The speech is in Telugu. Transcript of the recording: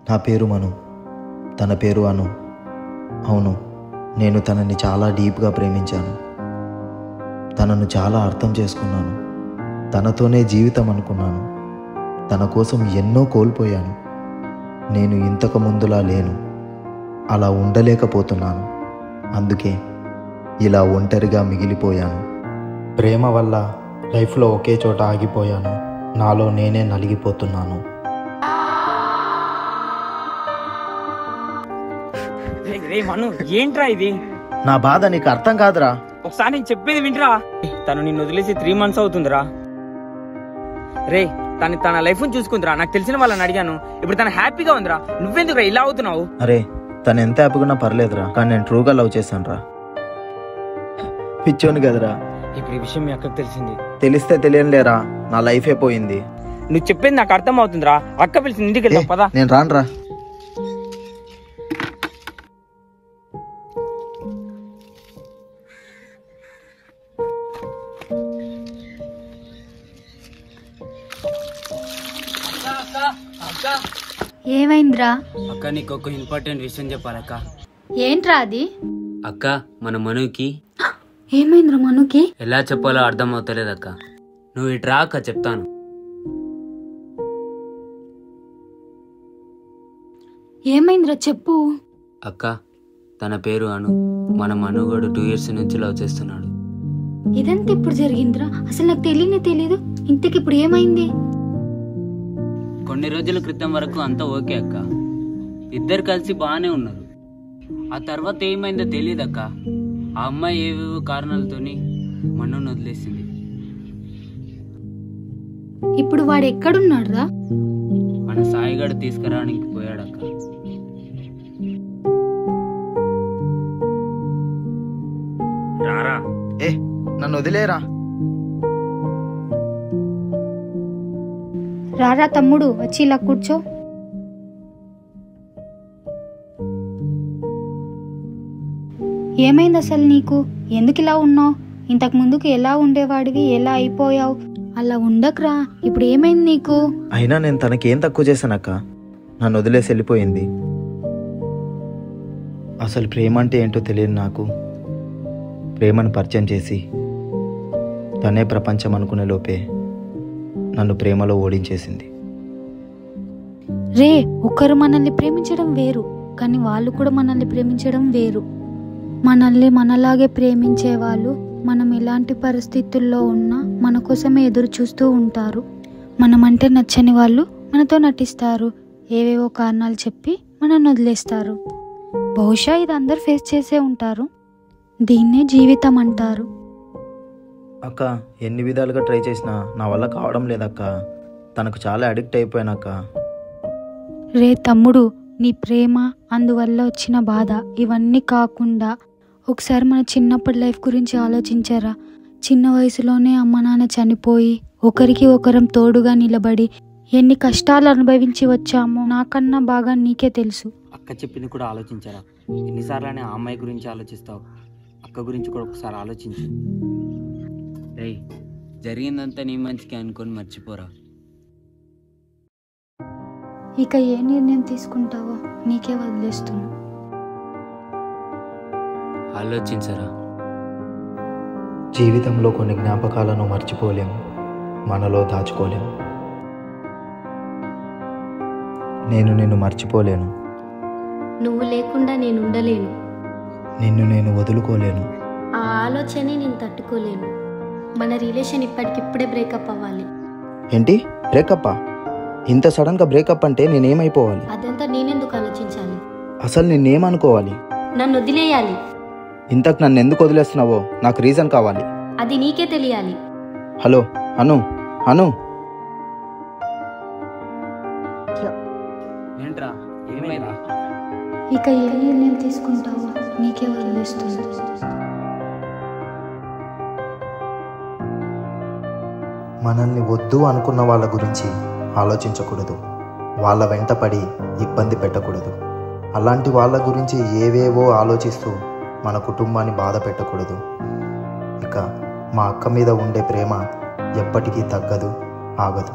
నా పేరు మను, తన పేరు అను. అవును, నేను తనని చాలా డీప్గా ప్రేమించాను. తనను చాలా అర్థం చేసుకున్నాను. తనతోనే జీవితం అనుకున్నాను. తన కోసం ఎన్నో కోల్పోయాను. నేను ఇంతకు ముందులా లేను, అలా ఉండలేకపోతున్నాను. అందుకే ఇలా ఒంటరిగా మిగిలిపోయాను. ప్రేమ వల్ల లైఫ్లో ఒకే చోట ఆగిపోయాను. నాలో నేనే నలిగిపోతున్నాను. మను, ఏంట్రా ఇది? నా బాధ నీకు అర్థం కాదురా. ఒకసారి నేను చెప్పేది వింటరా. తను నిన్ను వదిలేసి 3 months అవుతుందిరా. రే, తన లైఫ్ చూసుకుందిరా. నాకు తెలిసిన వాళ్ళని అడిగాను, ఇప్పుడు తను హ్యాపీగా ఉందిరా. నువ్వెందుకురా ఇలా అవుతున్నావు? అరే, తను ఎంత హ్యాపీగా పర్లేదురా, కానీ నేను ట్రూగా లవ్ చేశాను రా. పిచ్చోని కదరా. ఇప్పుడు ఈ విషయం మీ అక్కకు తెలిసింది. తెలిస్తే తెలియనిలేరా, నా లైఫే పోయింది. నువ్వు చెప్పేది నాకు అర్థం అవుతుందిరా. అక్క పిలిచింది, ఇంటికి వెళ్దాం పదా. నేను రానురా. ఏమైందిరా? అక్క, నీకు ఒక ఇంపార్టెంట్ విషయం చెప్పాలక్క. ఏంట్రా అది? అక్క, మన మనుకి ఏమైందిరా? మనుకి ఎలా చెప్పాలో అర్థం అవుతలేదు అక్క. నువ్వు ఇట్రా అక్క, చెప్తాను. ఏమైందిరా చెప్పు. అక్క, తన పేరు అను. మన మనుగడు 2 years నుంచి లవ్ చేస్తున్నాడు. ఇదంతా ఇప్పుడు జరిగిందిరా? అసలు నాకు తెలీదు. ఇంతకి ఇప్పుడు ఏమైంది? కొన్ని రోజుల క్రితం వరకు అంతా ఓకే అక్క. ఇద్దరు కలిసి బాగానే ఉన్నారు. ఆ తర్వాత ఏమైందో తెలియదక్క. ఆ అమ్మాయి ఏవేవో కారణాలతోని మన్నును వదిలేసింది. ఇప్పుడు వాడు ఎక్కడున్నాడురా? మన సాయిగాడు తీసుకురావడానికి పోయాడక్క. రారా. ఏ, నన్ను వదిలేరా. రారా తమ్ముడు, వచ్చి ఇలా కూర్చో. ఏమైంది అసలు నీకు? ఎందుకు ఇలా ఉన్నావు? ఇంతకు ముందుకు ఎలా ఉండేవాడివి, ఎలా అయిపోయావు? అలా ఉండకురా. ఇప్పుడు ఏమైంది నీకు? అయినా నేను తనకేం తక్కువ చేశానక్క? నన్ను వదిలేసి వెళ్ళిపోయింది. అసలు ప్రేమ అంటే ఏంటో తెలియదు నాకు. ప్రేమను పరిచయం చేసి తనే ప్రపంచం అనుకునే లోపే నన్ను ప్రేమలో ఓడించేసింది. రే, ఒకరు మనల్ని ప్రేమించడం వేరు, కానీ వాళ్ళు కూడా మనల్ని ప్రేమించడం వేరు. మనల్ని మనలాగే ప్రేమించే వాళ్ళు మనం ఎలాంటి పరిస్థితుల్లో ఉన్నా మన కోసమే ఎదురు చూస్తూ ఉంటారు. మనమంటే నచ్చని వాళ్ళు మనతో నటిస్తారు. ఏవేవో కారణాలు చెప్పి మనల్ని వదిలేస్తారు. బహుశా ఇది అందరు ఫేస్ చేసే ఉంటారు. దీన్నే జీవితం అంటారు. అక్క, ఎన్ని విధాలుగా ట్రై చేసినా నా వల్ల కావడం లేదక్క. తనకు చాలా అడిక్ట్ అయిపోయానక్క. రే తమ్ముడు, నీ ప్రేమ, అందువల్ల వచ్చిన బాధ ఇవన్నీ కాకుండా ఒకసారి మన చిన్నప్పటి లైఫ్ గురించి ఆలోచించారా? చిన్న వయసులోనే అమ్మ నాన్న చనిపోయి ఒకరికి ఒకరం తోడుగా నిలబడి ఎన్ని కష్టాలు అనుభవించి వచ్చామో నాకన్నా బాగా నీకే తెలుసు. అక్క చెప్పింది కూడా ఆలోచించారా? ఎన్నిసార్లు ఆ అమ్మాయి గురించి ఆలోచిస్తావు? అక్క గురించి కూడా ఒకసారి ఆలోచించు. రేయ్, జరిగిందంతా నీ మంచికి అనుకొని మర్చిపోరా. ఇక ఏ నిర్ణయం తీసుకుంటావో నీకే వదిలేస్తున్నా. ఆలోచించరా. జీవితంలో కొన్ని జ్ఞాపకాలను మర్చిపోలేము, మనలో దాచుకోలేము. నేను నిన్ను మర్చిపోలేను. నువ్వు లేకుండా నేను ఉండలేను. నిన్ను నేను వదులుకోలేను. ఆ ఆలోచనే నేను తట్టుకోలేను. మన రిలేషన్ ఇప్పటికిప్పుడే బ్రేకప్ అవ్వాలి. ఏంటి బ్రేకప్పా? ఇంత సడన్గా బ్రేకప్ అంటే నేనేమైపోవాలి? అదంతా నేనెందుకు ఆలోచించాలి? అసలు నిన్నేమనుకోవాలి? నన్ను వదిలేయాలి. ఇంతకు నన్ను ఎందుకు వదిలేస్తున్నావో నాకు రీజన్ కావాలి. అది నీకే తెలియాలి. హలో అను, అను. ఏంట్రా, ఏమైనా? ఇక ఏ నిర్ణయం తీసుకుంటావో నీకే వదిలేస్తున్నా. మనల్ని వద్దు అనుకున్న వాళ్ళ గురించి ఆలోచించకూడదు. వాళ్ళ వెంట పడి ఇబ్బంది పెట్టకూడదు. అలాంటి వాళ్ళ గురించి ఏవేవో ఆలోచిస్తూ మన కుటుంబాన్ని బాధ పెట్టకూడదు. ఇక మా అక్క మీద ఉండే ప్రేమ ఎప్పటికీ తగ్గదు, ఆగదు.